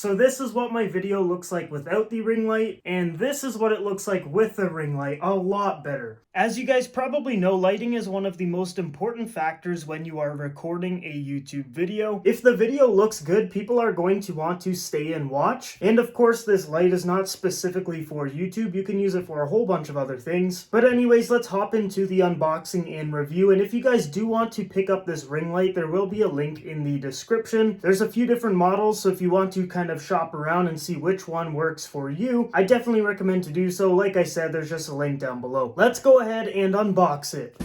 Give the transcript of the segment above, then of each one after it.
So this is what my video looks like without the ring light, and this is what it looks like with the ring light, a lot better. As you guys probably know, lighting is one of the most important factors when you are recording a YouTube video. If the video looks good, people are going to want to stay and watch. And of course, this light is not specifically for YouTube. You can use it for a whole bunch of other things. But anyways, let's hop into the unboxing and review. And if you guys do want to pick up this ring light, there will be a link in the description. There's a few different models, so if you want to kind of shop around and see which one works for you, I definitely recommend to do so. Like I said, there's just a link down below. Let's go ahead and unbox it.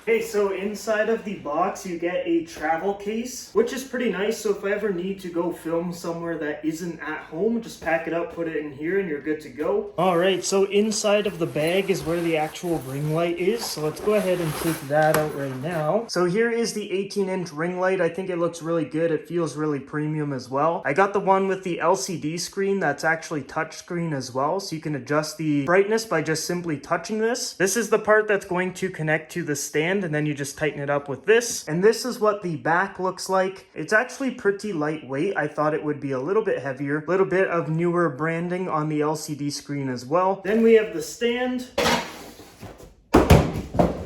Okay, so inside of the box you get a travel case, which is pretty nice. So if I ever need to go film somewhere that isn't at home, just pack it up, put it in here, and you're good to go. Alright, so inside of the bag is where the actual ring light is. So let's go ahead and take that out right now. So here is the 18-inch ring light. I think it looks really good. It feels really premium as well. I got the one with the LCD screen that's actually touchscreen as well. So you can adjust the brightness by just simply touching this. This is the part that's going to connect to the stand, and then you just tighten it up with this. And this is what the back looks like. It's actually pretty lightweight. I thought it would be a little bit heavier. A little bit of Neewer branding on the LCD screen as well. Then we have the stand.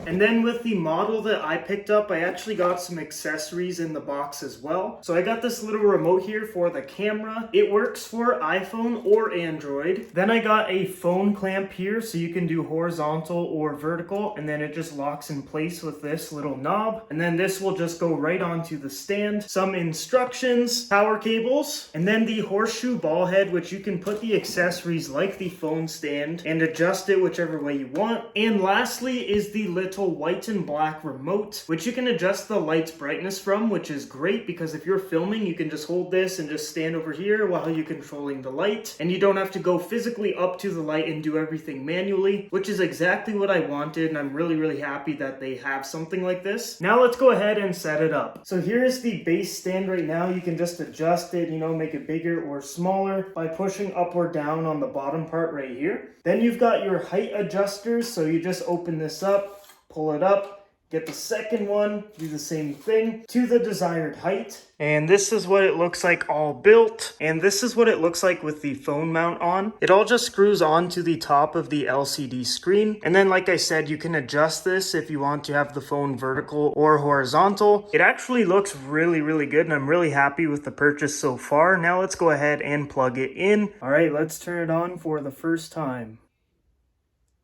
And then with the model that I picked up, I actually got some accessories in the box as well. So I got this little remote here for the camera. It works for iPhone or Android. Then I got a phone clamp here so you can do horizontal or vertical, and then it just locks in place with this little knob. And then this will just go right onto the stand. Some instructions, power cables, and then the horseshoe ball head, which you can put the accessories like the phone stand and adjust it whichever way you want. And lastly is the little white and black remote, which you can adjust the light's brightness from, which is great because if you're filming, you can just hold this and just stand over here while you're controlling the light, and you don't have to go physically up to the light and do everything manually, which is exactly what I wanted, and I'm really happy that they have something like this. Now let's go ahead and set it up. So here's the base stand right now. You can just adjust it, make it bigger or smaller by pushing up or down on the bottom part right here. Then you've got your height adjusters, so you just open this up, pull it up, get the second one, do the same thing to the desired height. And this is what it looks like all built. And this is what it looks like with the phone mount on. It all just screws onto the top of the LCD screen. And then, like I said, you can adjust this if you want to have the phone vertical or horizontal. It actually looks really good, and I'm really happy with the purchase so far. Now let's go ahead and plug it in. All right, let's turn it on for the first time.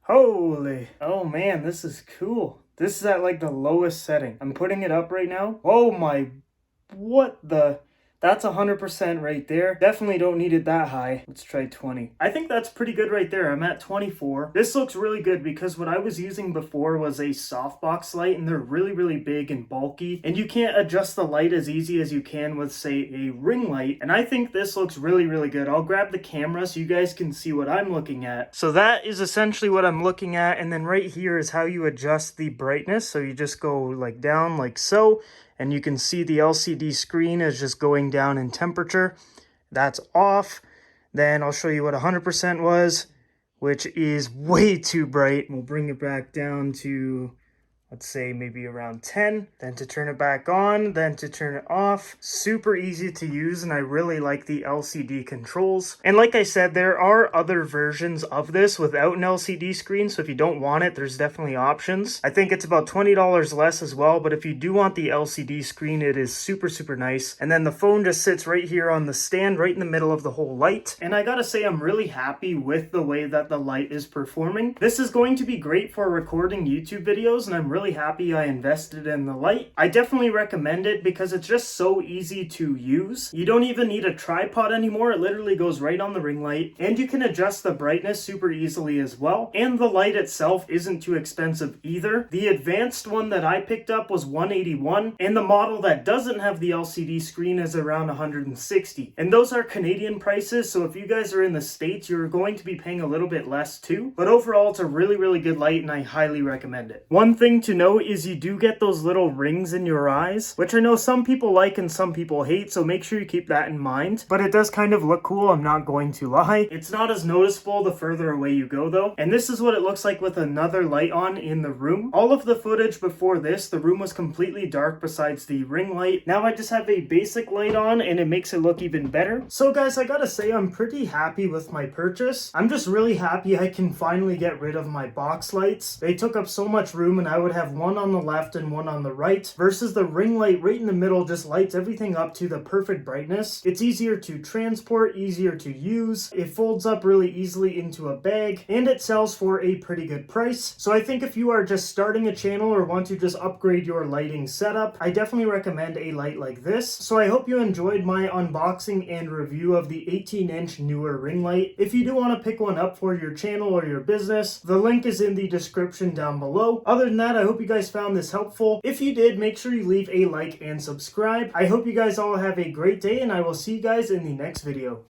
Holy, oh man, this is cool. This is at like the lowest setting. I'm putting it up right now. Oh my, what the? That's 100% right there. Definitely don't need it that high. Let's try 20. I think that's pretty good right there. I'm at 24. This looks really good because what I was using before was a softbox light, and they're really big and bulky, and you can't adjust the light as easy as you can with, say, a ring light. And I think this looks really good. I'll grab the camera so you guys can see what I'm looking at. So that is essentially what I'm looking at, and then right here is how you adjust the brightness. So you just go like down like so, and you can see the LCD screen is just going down in temperature. That's off. Then I'll show you what 100% was, which is way too bright. We'll bring it back down to, let's say maybe around 10, then to turn it back on, then to turn it off. Super easy to use, and I really like the LCD controls. And like I said, there are other versions of this without an LCD screen, so if you don't want it, there's definitely options. I think it's about $20 less as well, but if you do want the LCD screen, it is super nice. And then the phone just sits right here on the stand, right in the middle of the whole light. And I gotta say, I'm really happy with the way that the light is performing. This is going to be great for recording YouTube videos, and I'm really happy I invested in the light. I definitely recommend it because it's just so easy to use. You don't even need a tripod anymore. It literally goes right on the ring light, and you can adjust the brightness super easily as well. And the light itself isn't too expensive either. The advanced one that I picked up was $181, and the model that doesn't have the LCD screen is around $160. And those are Canadian prices, so if you guys are in the States, you're going to be paying a little bit less too. But overall, it's a really good light, and I highly recommend it. One thing to to note is you do get those little rings in your eyes, which I know some people like and some people hate, so make sure you keep that in mind. But it does kind of look cool, I'm not going to lie. It's not as noticeable the further away you go though. And this is what it looks like with another light on in the room. All of the footage before this, the room was completely dark besides the ring light. Now I just have a basic light on and it makes it look even better. So guys, I gotta say I'm pretty happy with my purchase. I'm just really happy I can finally get rid of my box lights. They took up so much room and I would have one on the left and one on the right, versus the ring light right in the middle just lights everything up to the perfect brightness. It's easier to transport, easier to use. It folds up really easily into a bag and it sells for a pretty good price. So I think if you are just starting a channel or want to just upgrade your lighting setup, I definitely recommend a light like this. So I hope you enjoyed my unboxing and review of the 18-inch Neewer ring light. If you do want to pick one up for your channel or your business, the link is in the description down below. Other than that, I hope you guys found this helpful. If you did, make sure you leave a like and subscribe. I hope you guys all have a great day and I will see you guys in the next video.